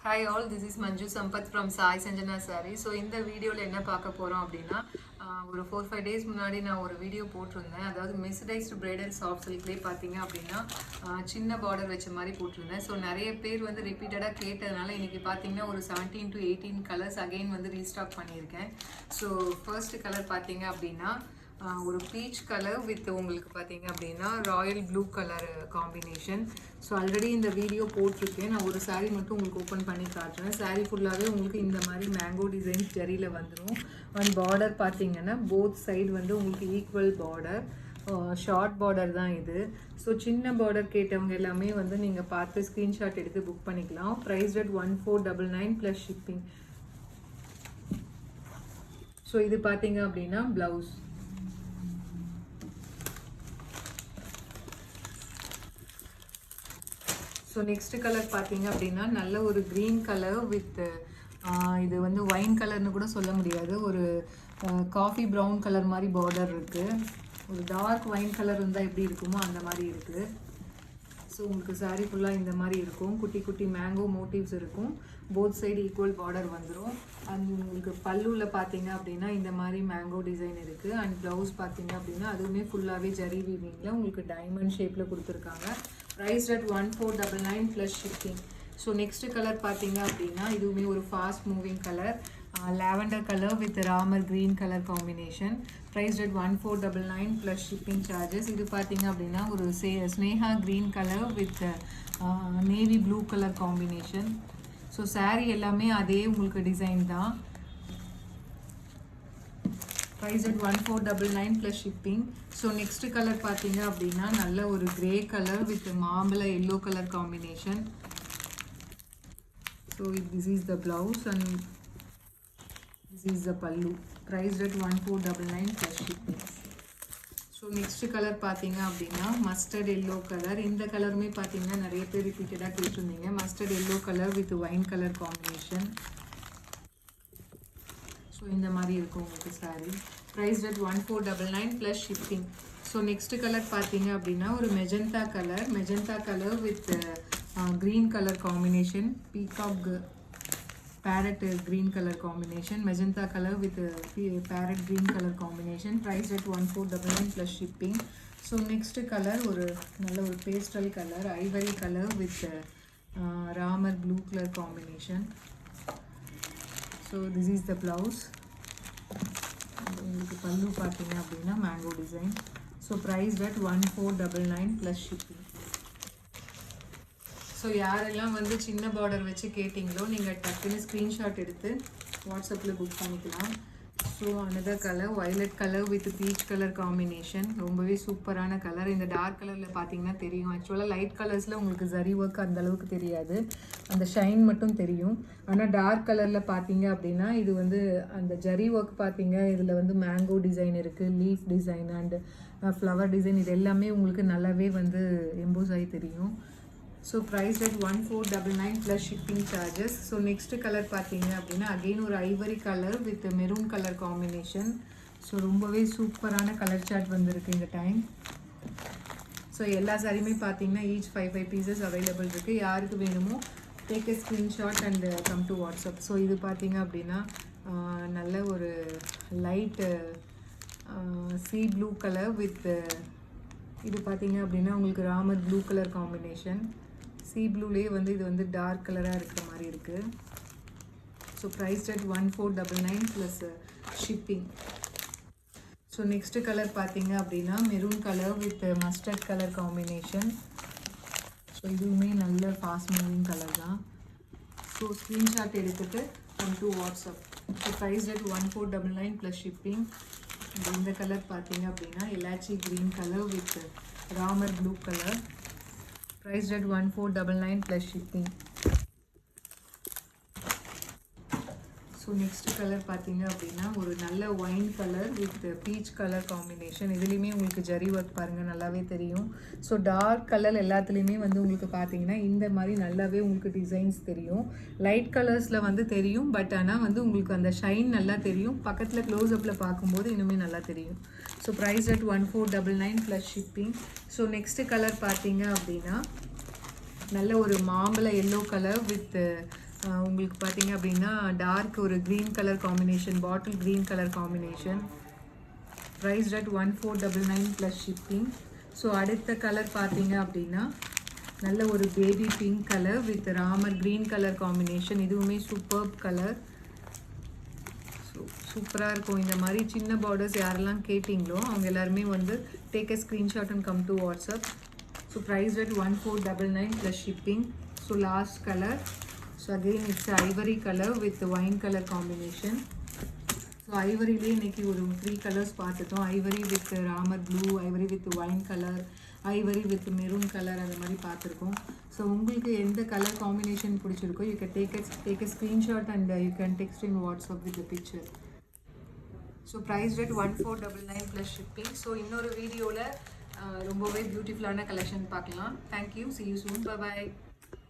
Hi all, this is Manju Sampath from Sai Sanjana Sari. So இந்த வீடியோவில் என்ன பார்க்க போகிறோம் அப்படின்னா ஒரு 4-5 days முன்னாடி நான் ஒரு வீடியோ போட்டிருந்தேன். அதாவது மெஸ்டைஸ்டு பிரைடல் சாஃப்ட் சில்க்லேயே பார்த்தீங்க அப்படின்னா சின்ன பார்டர் வச்ச மாதிரி போட்டிருந்தேன். ஸோ நிறைய பேர் வந்து ரிப்பீட்டடாக கேட்டதுனால இன்றைக்கி பார்த்தீங்கன்னா ஒரு 17 to 18 கலர்ஸ் அகெயின் வந்து ரீஸ்டாக் பண்ணியிருக்கேன். ஸோ ஃபர்ஸ்ட் கலர் பார்த்தீங்க அப்படின்னா ஒரு பீச் கலர் வித் உங்களுக்கு பார்த்தீங்க அப்படின்னா Royal blue colour combination. So already இந்த வீடியோ போட்டிருக்கேன். நான் ஒரு சாரீ மட்டும் உங்களுக்கு ஓப்பன் பண்ணி காட்டுறேன். சாரீ ஃபுல்லாகவே உங்களுக்கு இந்த மாதிரி மேங்கோ டிசைன்ஸ் ஜரியில் வந்துடும். அண்ட் பார்டர் பார்த்தீங்கன்னா போத் சைடு வந்து உங்களுக்கு ஈக்குவல் பார்டர், ஷார்ட் பார்டர் தான் இது. ஸோ சின்ன பார்டர் கேட்டவங்க எல்லாமே வந்து நீங்கள் பார்த்து ஸ்க்ரீன்ஷாட் எடுத்து புக் பண்ணிக்கலாம். Price rate 1499 plus shipping. So இது பார்த்தீங்க அப்படின்னா ப்ளவுஸ். ஸோ நெக்ஸ்ட் கலர் பார்த்தீங்க அப்படின்னா நல்ல ஒரு க்ரீன் கலர் வித் இது வந்து ஒயின் கலர்னு கூட சொல்ல முடியாது, ஒரு காஃபி ப்ரௌன் கலர் மாதிரி பார்டர் இருக்குது. ஒரு டார்க் ஒயின் கலர் இருந்தால் எப்படி இருக்குமோ அந்த மாதிரி இருக்குது. ஸோ உங்களுக்கு சாரீ ஃபுல்லாக இந்த மாதிரி இருக்கும். குட்டி குட்டி மேங்கோ மோட்டிவ்ஸ் இருக்கும். போத் சைடு ஈக்குவல் பார்டர் வந்துடும். அண்ட் உங்களுக்கு பல்லுவில் பார்த்தீங்க அப்படின்னா இந்த மாதிரி மேங்கோ டிசைன் இருக்குது. அண்ட் ப்ளவுஸ் பார்த்தீங்க அப்படின்னா அதுவுமே ஃபுல்லாகவே ஜரி வீவிங்கில் உங்களுக்கு டைமண்ட் ஷேப்பில் கொடுத்துருக்காங்க. Price rate 1499 plus shipping. So next colour பார்த்தீங்க அப்படின்னா இதுவுமே ஒரு fast moving colour, lavender colour with Ramar green colour combination. Price rate 1499 plus shipping charges. இது பார்த்தீங்க அப்படின்னா ஒரு Sneha green colour with navy blue colour combination. So sari எல்லாமே அதே உங்களுக்கு டிசைன் தான். Price at 1499 plus shipping. So next colour பார்த்தீங்க அப்படின்னா நல்ல ஒரு கிரே கலர் வித் மாம்பழ yellow colour combination. So this is the blouse and this is the pallu. Price at 1499 plus shipping. So next colour பார்த்தீங்க அப்படின்னா மஸ்டர்ட் எல்லோ கலர். இந்த கலருமே பார்த்தீங்கன்னா நிறைய பேர் ரிப்பீட்டடாக கேட்டிருந்தீங்க. Mustard yellow colour with wine colour combination. So இந்த மாதிரி இருக்கும் உங்களுக்கு sari. Price rate 1499 plus shipping. So next colour பார்த்தீங்க அப்படின்னா ஒரு magenta colour with green colour combination, peacock parrot green colour combination, magenta colour with parrot green colour combination. Price rate 1499 plus shipping. So next colour ஒரு நல்ல ஒரு pastel colour, ivory colour with Ramar blue colour combination. So this is the blouse. உங்களுக்கு பல்லு பார்த்தீங்க அப்படின்னா mango design. So price rate 1499 plus shipping. So யாரெல்லாம் வந்து சின்ன border வச்சு கேட்டிங்களோ நீங்கள் டக்குன்னு ஸ்க்ரீன்ஷாட் எடுத்து வாட்ஸ்அப்பில் புக் பண்ணிக்கலாம். So another colour violet colour with peach colour combination. ரொம்பவே சூப்பரான கலர். இந்த டார்க் கலரில் பார்த்தீங்கன்னா தெரியும். ஆக்சுவலாக லைட் கலர்ஸில் உங்களுக்கு ஜரி ஒர்க் அந்தளவுக்கு தெரியாது, அந்த ஷைன் மட்டும் தெரியும். ஆனால் டார்க் கலரில் பார்த்தீங்க அப்படின்னா இது வந்து அந்த ஜரி ஒர்க் பார்த்தீங்க, இதில் வந்து மேங்கோ டிசைன் இருக்குது, leaf design and flower design, இது எல்லாமே உங்களுக்கு நல்லாவே வந்து எம்போஸ் ஆகி தெரியும். So price rate 1499 plus shipping charges. So next colour பார்த்தீங்க அப்படின்னா அகெயின் ஒரு ivory colour with maroon colour combination. So ரொம்பவே சூப்பரான கலர் சார்ட் வந்திருக்கு இந்த டைம். ஸோ எல்லா சாரியுமே பார்த்தீங்கன்னா ஈச் 5 பீசஸ் அவைலபிள் இருக்குது. யாருக்கு வேணுமோ take a screenshot and come to WhatsApp. So இது பார்த்தீங்க அப்படின்னா நல்ல ஒரு light sea blue colour with இது பார்த்தீங்க அப்படின்னா உங்களுக்கு Ramar blue colour combination. Sea ப்ளூலேயே வந்து இது வந்து டார்க் கலராக இருக்கிற மாதிரி இருக்குது. So price rate 1499 plus shipping. So next colour பார்த்தீங்க அப்படின்னா maroon colour with mustard colour combination. So இதுவுமே நல்ல ஃபாஸ்ட் மூவிங் கலர் தான். ஸோ ஸ்க்ரீன்ஷாட் எடுத்துகிட்டு come to WhatsApp. So price rate 1499 plus shipping. இந்த கலர் பார்த்தீங்க அப்படின்னா elaichi green colour with Ramar blue colour. Price rate 1499 plus shipping. So next colour பார்த்தீங்க அப்படின்னா ஒரு நல்ல wine colour with peach colour combination. இதுலேயுமே உங்களுக்கு ஜரி ஒர்க் பாருங்கள் நல்லாவே தெரியும். ஸோ டார்க் கலர் எல்லாத்துலேயுமே வந்து உங்களுக்கு பார்த்தீங்கன்னா இந்த மாதிரி நல்லாவே உங்களுக்கு டிசைன்ஸ் தெரியும். லைட் கலர்ஸில் வந்து தெரியும், பட் ஆனால் வந்து உங்களுக்கு அந்த ஷைன் நல்லா தெரியும். பக்கத்தில் க்ளோஸ்அப்பில் பார்க்கும்போது இன்னுமே நல்லா தெரியும். So price at 1499 plus shipping. So next colour பார்த்தீங்க அப்படின்னா நல்ல ஒரு மாம்பழ எல்லோ கலர் வித் உங்களுக்கு பார்த்தீங்க அப்படின்னா டார்க் ஒரு green colour combination, bottle green colour combination. Price at 1499 plus shipping. So அடுத்த கலர் பார்த்தீங்க அப்படின்னா நல்ல ஒரு baby pink colour with Ramar green colour combination. இதுவுமே சூப்பர்ப் கலர். ஸோ சூப்பராக இருக்கும். இந்த மாதிரி சின்ன பார்டர்ஸ் யாரெல்லாம் கேட்டிங்களோ அவங்க எல்லாருமே வந்து take a screenshot and come to WhatsApp. So price at 1499 plus shipping. So last colour. So again it's ivory colour with wine colour combination. So ஐவரிலே இன்றைக்கி ஒரு 3 கலர்ஸ் பார்த்துட்டோம். Ivory with Ramar blue, ivory with wine colour, ivory with maroon colour, அந்த மாதிரி பார்த்துருக்கோம். So உங்களுக்கு எந்த colour combination பிடிச்சிருக்கோ you can take a screenshot and you can text in WhatsApp with the picture. So price rate 1499 plus shipping. So இன்னொரு வீடியோவில் ரொம்பவே பியூட்டிஃபுல்லான கலெக்ஷன் பார்க்கலாம். Thank you. see you soon. bye bye.